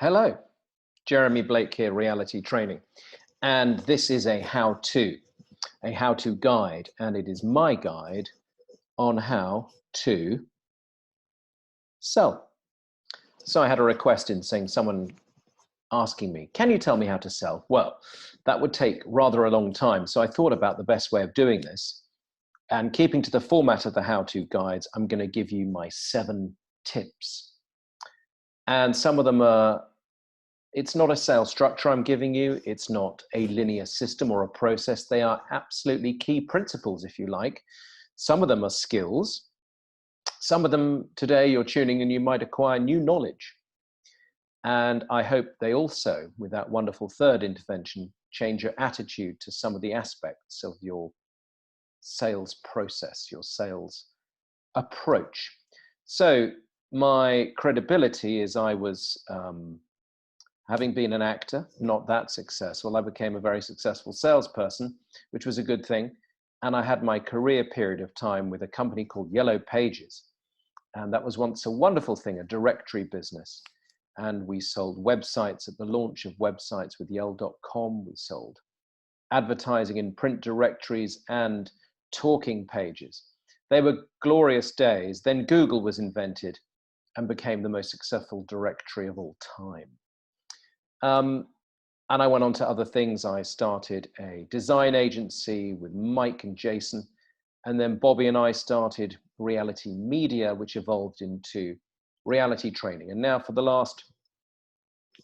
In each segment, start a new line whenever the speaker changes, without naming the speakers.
Hello, Jeremy Blake here, Reality Training. And this is a how-to guide, and it is my guide on how to sell. So I had a request in saying someone asking me, can you tell me how to sell? Well, that would take rather a long time. So I thought about the best way of doing this, and keeping to the format of the how-to guides, I'm going to give you my 7 tips. And some of them are, it's not a sales structure I'm giving you. It's not a linear system or a process. They are absolutely key principles, if you like. Some of them are skills. Some of them today you're tuning and you might acquire new knowledge. And I hope they also, with that wonderful third intervention, change your attitude to some of the aspects of your sales process, your sales approach. So my credibility is I was, having been an actor, not that successful, I became a very successful salesperson, which was a good thing. And I had my career period of time with a company called Yellow Pages. And that was once a wonderful thing, a directory business. And we sold websites at the launch of websites with Yell.com. We sold advertising in print directories and talking pages. They were glorious days. Then Google was invented and became the most successful directory of all time. And I went on to other things. I started a design agency with Mike and Jason. And then Bobby and I started Reality Media, which evolved into Reality Training. And now for the last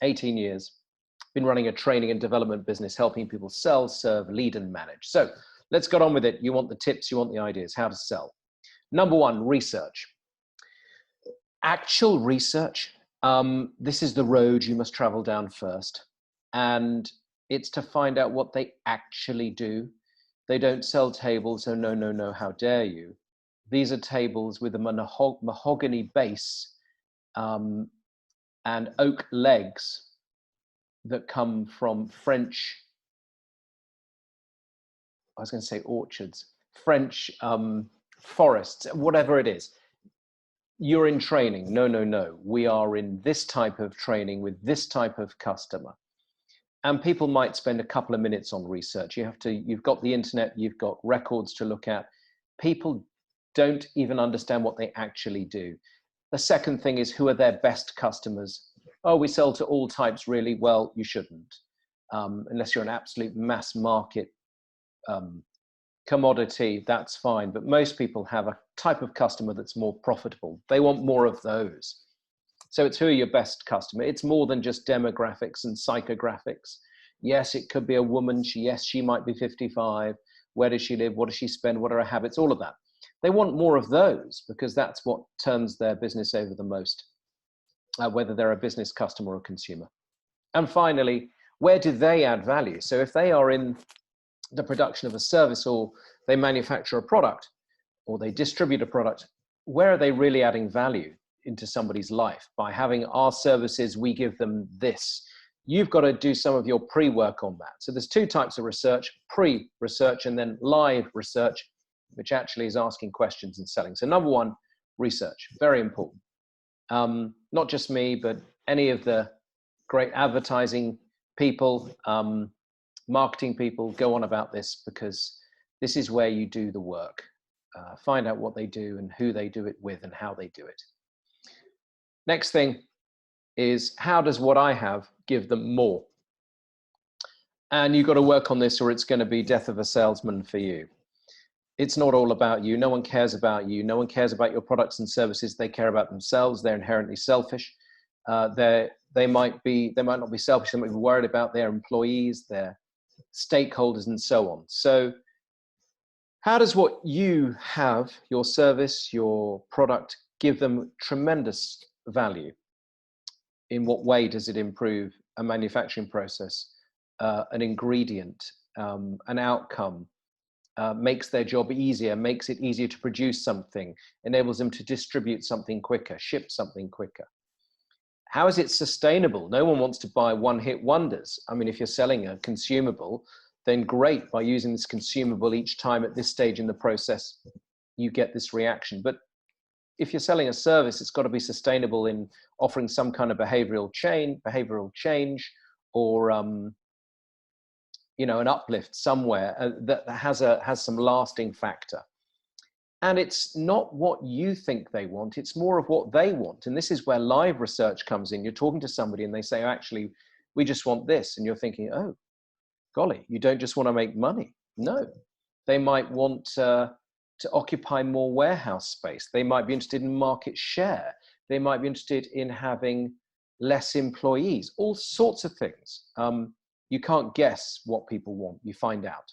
18 years, I've been running a training and development business, helping people sell, serve, lead, and manage. So let's get on with it. You want the tips, you want the ideas, how to sell. Number 1, research. Actual research. This is the road you must travel down first. And it's to find out what they actually do. They don't sell tables, oh no, no, no, how dare you. These are tables with a mahogany base and oak legs that come from French, I was going to say orchards, French forests, whatever it is. You're in training. No, no, no. We are in this type of training with this type of customer. And people might spend a couple of minutes on research. You've got the internet, you've got records to look at. People don't even understand what they actually do. The second thing is, who are their best customers? Oh, we sell to all types, really. Well, you shouldn't, unless you're an absolute mass market commodity, that's fine. But most people have a type of customer that's more profitable. They want more of those. So it's who are your best customer. It's more than just demographics and psychographics. Yes, it could be a woman. Yes, she might be 55. Where does she live? What does she spend? What are her habits? All of that. They want more of those because that's what turns their business over the most, whether they're a business customer or a consumer. And finally, where do they add value? So if they are in the production of a service, or they manufacture a product, or they distribute a product, where are they really adding value into somebody's life? By having our services, we give them this. You've got to do some of your pre-work on that. So there's 2 types of research: pre-research and then live research, which actually is asking questions and selling. So number 1, research, very important. Not just me, but any of the great advertising people, marketing people go on about this, because this is where you do the work. Find out what they do and who they do it with and how they do it. Next thing is, how does what I have give them more? And you've got to work on this, or it's going to be death of a salesman for you. It's not all about you. No one cares about you. No one cares about your products and services. They care about themselves. They're inherently selfish. They might not be selfish. They might be worried about their employees, their stakeholders, and so on. So how does what you have, your service, your product, give them tremendous value? In what way does it improve a manufacturing process, an ingredient, an outcome, makes their job easier, makes it easier to produce something, enables them to distribute something quicker, ship something quicker? How is it sustainable? No one wants to buy one-hit wonders. I mean, if you're selling a consumable, then great, by using this consumable each time at this stage in the process, you get this reaction. But if you're selling a service, it's got to be sustainable in offering some kind of behavioral change, or an uplift somewhere that has some lasting factor. And it's not what you think they want, it's more of what they want. And this is where live research comes in. You're talking to somebody and they say, oh, actually, we just want this. And you're thinking, oh, golly, you don't just want to make money. No, they might want to occupy more warehouse space. They might be interested in market share. They might be interested in having less employees, all sorts of things. You can't guess what people want, you find out.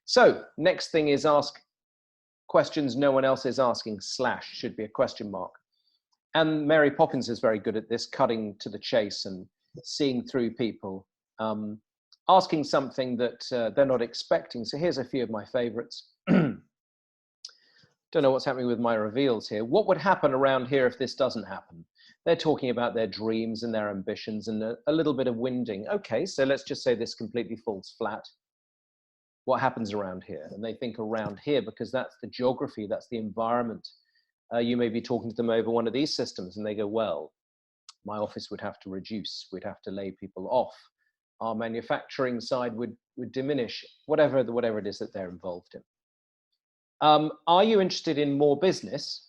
So next thing is ask questions no one else is asking, / should be a question mark. And Mary Poppins is very good at this, cutting to the chase and seeing through people, asking something that they're not expecting. So here's a few of my favorites. Don't know what's happening with my reveals here. What would happen around here if this doesn't happen? They're talking about their dreams and their ambitions and a little bit of winding. Okay, so let's just say this completely falls flat. What happens around here? And they think around here because that's the geography, that's the environment. You may be talking to them over one of these systems and they go, well, my office would have to reduce, we'd have to lay people off. Our manufacturing side would diminish, whatever it is that they're involved in. Are you interested in more business?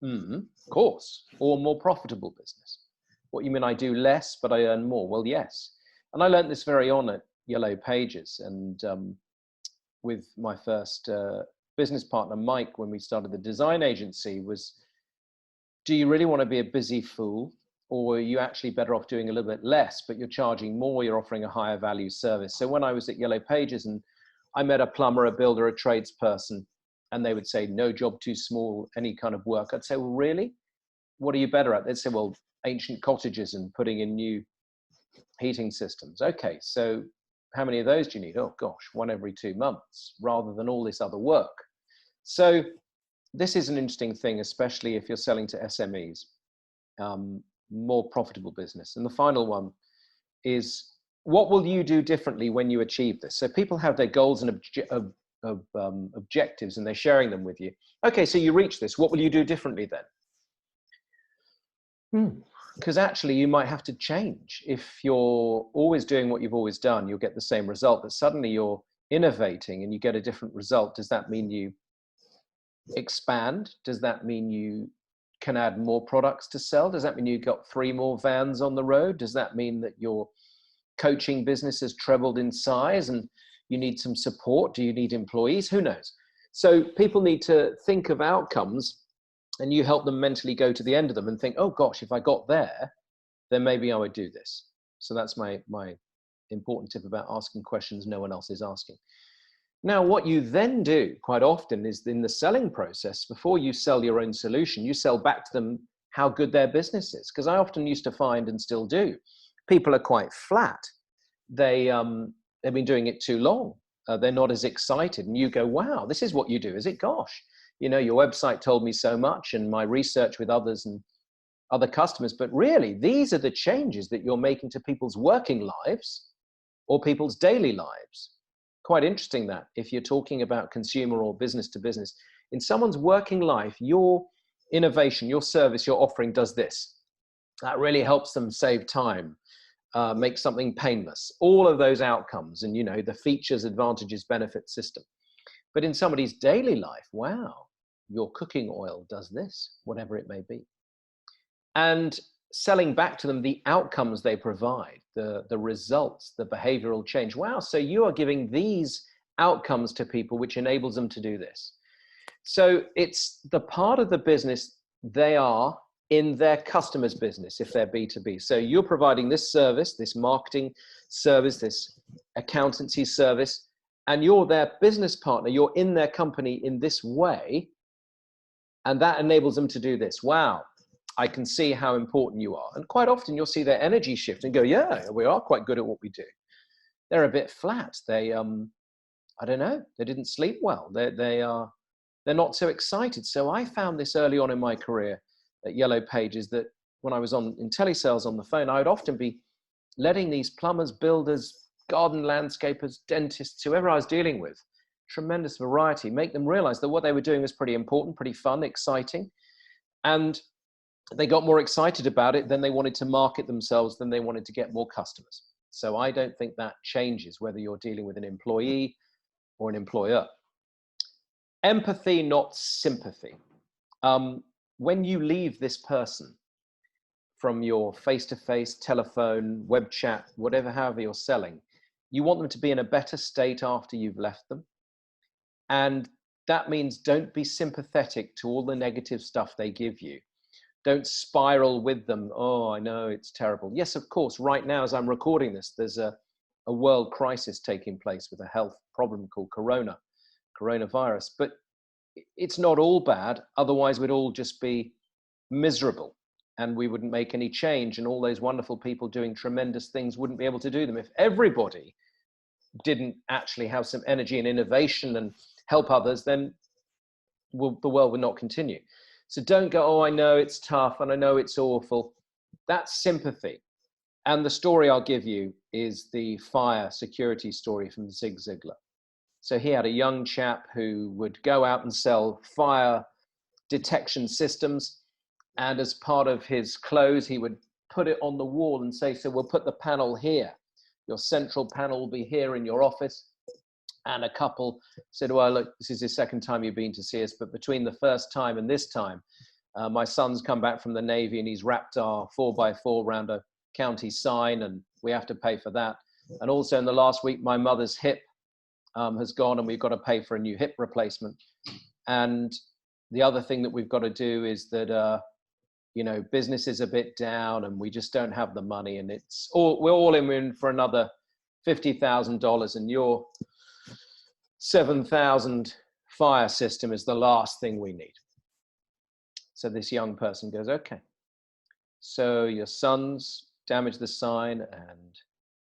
Of course, or more profitable business. What you mean, I do less, but I earn more? Well, yes. And I learned this very on at Yellow Pages, and with my first business partner, Mike, when we started the design agency, was, do you really want to be a busy fool? Or are you actually better off doing a little bit less, but you're charging more, you're offering a higher value service? So when I was at Yellow Pages and I met a plumber, a builder, a tradesperson, and they would say, no job too small, any kind of work. I'd say, well, really? What are you better at? They'd say, well, ancient cottages and putting in new heating systems. Okay, so how many of those do you need? Oh gosh, one every 2 months, rather than all this other work. So this is an interesting thing, especially if you're selling to SMEs, more profitable business. And the final one is, what will you do differently when you achieve this? So people have their goals and objectives and they're sharing them with you. Okay, so you reach this, what will you do differently then? Because actually you might have to change. If you're always doing what you've always done, you'll get the same result, but suddenly you're innovating and you get a different result. Does that mean you expand? Does that mean you can add more products to sell? Does that mean you've got 3 more vans on the road? Does that mean that your coaching business has trebled in size and you need some support? Do you need employees? Who knows? So people need to think of outcomes, and you help them mentally go to the end of them and think, oh gosh, if I got there, then maybe I would do this. So that's my important tip about asking questions no one else is asking. Now, what you then do quite often is, in the selling process, before you sell your own solution, you sell back to them how good their business is. Because I often used to find, and still do, people are quite flat. They've been doing it too long. They're not as excited. And you go, wow, this is what you do, is it? Gosh, you know, your website told me so much and my research with others and other customers. But really, these are the changes that you're making to people's working lives or people's daily lives. Quite interesting that if you're talking about consumer or business to business, in someone's working life, your innovation, your service, your offering does this. That really helps them save time, make something painless, all of those outcomes, and, you know, the features, advantages, benefits system. But in somebody's daily life, wow, your cooking oil does this, whatever it may be. And selling back to them the outcomes they provide, the results, the behavioral change. Wow, so you are giving these outcomes to people, which enables them to do this. So it's the part of the business they are in their customer's business, if they're B2B. So you're providing this service, this marketing service, this accountancy service, and you're their business partner. You're in their company in this way, and that enables them to do this. Wow, I can see how important you are. And quite often you'll see their energy shift and go, yeah, we are quite good at what we do. They're a bit flat. They, I don't know, they didn't sleep well. They're not so excited. So I found this early on in my career at Yellow Pages, that when I was in telesales on the phone, I would often be letting these plumbers, builders, garden landscapers, dentists, whoever I was dealing with, tremendous variety, make them realize that what they were doing was pretty important, pretty fun, exciting. And they got more excited about it, then they wanted to market themselves, then they wanted to get more customers. So I don't think that changes whether you're dealing with an employee or an employer. Empathy, not sympathy. When you leave this person from your face-to-face, telephone, web chat, whatever, however you're selling, you want them to be in a better state after you've left them. And that means don't be sympathetic to all the negative stuff they give you. Don't spiral with them. Oh, I know it's terrible. Yes, of course, right now as I'm recording this, there's a world crisis taking place with a health problem called coronavirus. But it's not all bad. Otherwise, we'd all just be miserable and we wouldn't make any change. And all those wonderful people doing tremendous things wouldn't be able to do them. If everybody didn't actually have some energy and innovation and help others, then the world would not continue. So don't go, oh, I know it's tough and I know it's awful. That's sympathy. And the story I'll give you is the fire security story from Zig Ziglar. So he had a young chap who would go out and sell fire detection systems. And as part of his clothes, he would put it on the wall and say, so we'll put the panel here. Your central panel will be here in your office. And a couple said, well, look, this is the second time you've been to see us, but between the first time and this time, my son's come back from the Navy and he's wrapped our 4x4 around a county sign and we have to pay for that. And also in the last week, my mother's hip has gone and we've got to pay for a new hip replacement. And the other thing that we've got to do is that, you know, business is a bit down and we just don't have the money and we're all in for another $50,000 and your 7,000 fire system is the last thing we need. So this young person goes, okay, so your son's damaged the sign and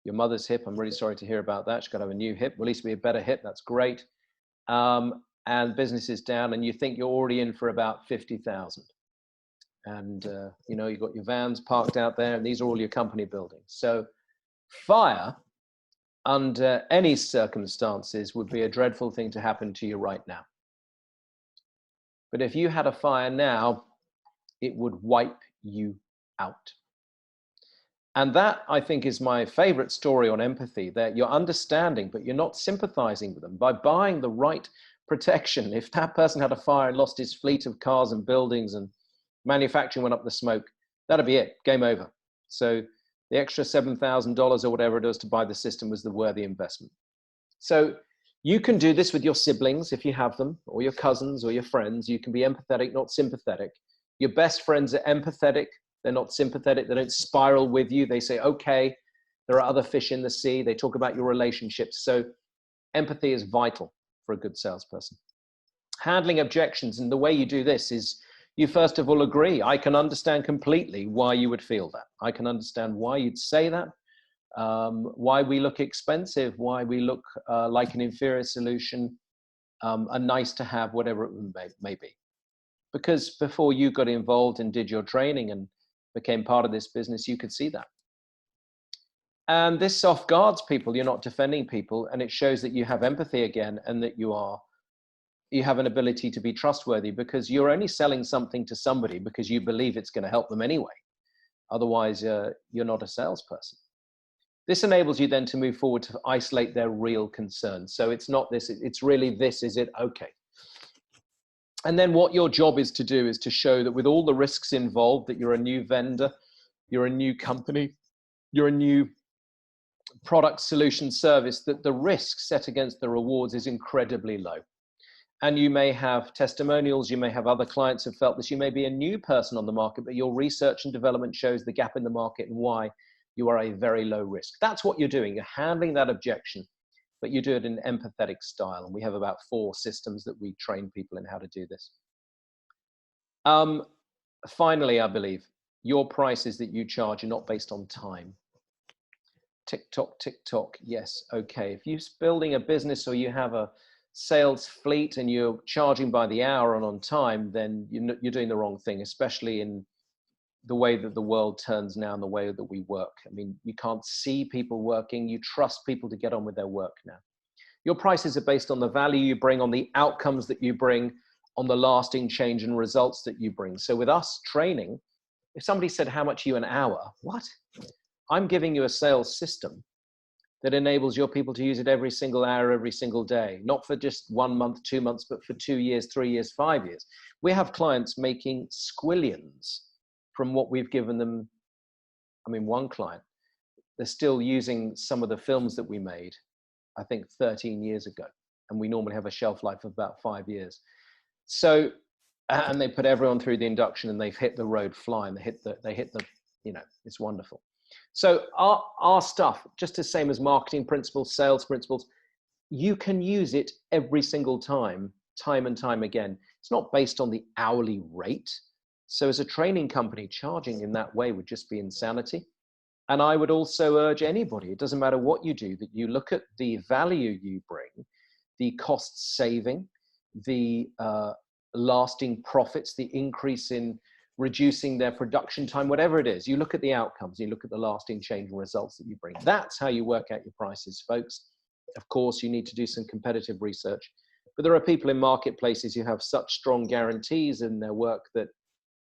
your mother's hip, I'm really sorry to hear about that. She's got to have a new hip, well, at least be a better hip, that's great. And business is down and you think you're already in for about 50,000. And you know, you've got your vans parked out there and these are all your company buildings. So fire, under any circumstances, would be a dreadful thing to happen to you right now. But if you had a fire now, it would wipe you out. And that, I think, is my favorite story on empathy, that you're understanding, but you're not sympathizing with them. By buying the right protection, if that person had a fire and lost his fleet of cars and buildings and manufacturing went up the smoke, that'd be it, game over. So the extra $7,000 or whatever it is to buy the system was the worthy investment. So you can do this with your siblings if you have them, or your cousins or your friends. You can be empathetic, not sympathetic. Your best friends are empathetic. They're not sympathetic. They don't spiral with you. They say, okay, there are other fish in the sea. They talk about your relationships. So empathy is vital for a good salesperson. Handling objections, and the way you do this is you first of all agree. I can understand completely why you would feel that. I can understand why you'd say that, why we look expensive, why we look like an inferior solution, a nice to have, whatever it may be. Because before you got involved and did your training and became part of this business, you could see that. And this soft guards people. You're not defending people, and it shows that you have empathy again and that you have an ability to be trustworthy, because you're only selling something to somebody because you believe it's going to help them anyway. Otherwise, you're not a salesperson. This enables you then to move forward to isolate their real concerns. So it's not this, it's really this, is it? Okay. And then what your job is to do is to show that with all the risks involved, that you're a new vendor, you're a new company, you're a new product, solution, service, that the risk set against the rewards is incredibly low. And you may have testimonials, you may have other clients who have felt this, you may be a new person on the market, but your research and development shows the gap in the market and why you are a very low risk. That's what you're doing. You're handling that objection, but you do it in an empathetic style. And we have about 4 systems that we train people in how to do this. Finally, I believe your prices that you charge are not based on time. Tick tock, yes, okay. If you're building a business or you have a sales fleet and you're charging by the hour and on time, then you're doing the wrong thing, especially in the way that the world turns now and the way that we work. I mean, you can't see people working. You trust people to get on with their work now. Your prices are based on the value you bring, on the outcomes that you bring, on the lasting change and results that you bring. So with us training, if somebody said, how much are you an hour? What? I'm giving you a sales system that enables your people to use it every single hour, every single day, not for just 1 month, 2 months, but for 2 years, 3 years, 5 years. We have clients making squillions from what we've given them. I mean, one client, they're still using some of the films that we made, I think 13 years ago. And we normally have a shelf life of about 5 years. So, and they put everyone through the induction and they've hit the road flying. They hit the, you know, it's wonderful. So our stuff, just the same as marketing principles, sales principles, you can use it every single time and time again. It's not based on the hourly rate. So as a training company, charging in that way would just be insanity. And I would also urge anybody, it doesn't matter what you do, that you look at the value you bring, the cost saving, the lasting profits, the increase in reducing their production time, whatever it is. You look at the outcomes, you look at the lasting change and results that you bring. That's how you work out your prices, folks. Of course, you need to do some competitive research, but there are people in marketplaces who have such strong guarantees in their work that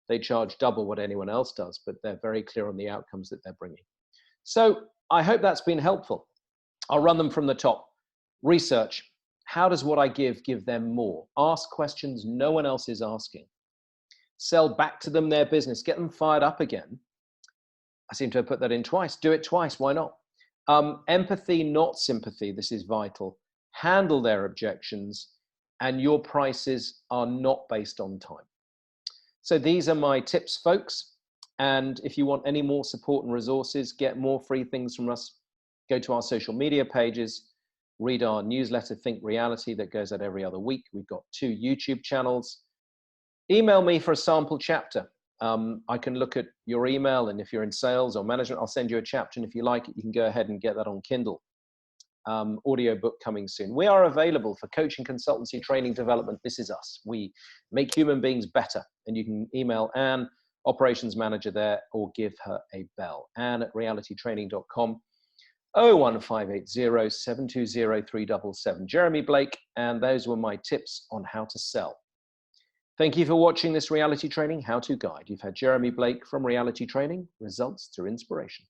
they charge double what anyone else does, but they're very clear on the outcomes that they're bringing. So I hope that's been helpful. I'll run them from the top. Research. How does what I give them more? Ask questions no one else is asking. Sell back to them their business. Get them fired up again. I seem to have put that in twice. Do it twice. Why not? Empathy, not sympathy. This is vital. Handle their objections, and your prices are not based on time. So these are my tips, folks. And if you want any more support and resources, get more free things from us, go to our social media pages, read our newsletter, Think Reality, that goes out every other week. We've got 2 YouTube channels. Email me for a sample chapter. I can look at your email, and if you're in sales or management, I'll send you a chapter. And if you like it, you can go ahead and get that on Kindle. Audio book coming soon. We are available for coaching, consultancy, training, development. This is us. We make human beings better. And you can email Anne, operations manager there, or give her a bell. Anne@realitytraining.com. 01580 720 377. Jeremy Blake, and those were my tips on how to sell. Thank you for watching this reality training how-to guide. You've had Jeremy Blake from Reality Training, results through inspiration.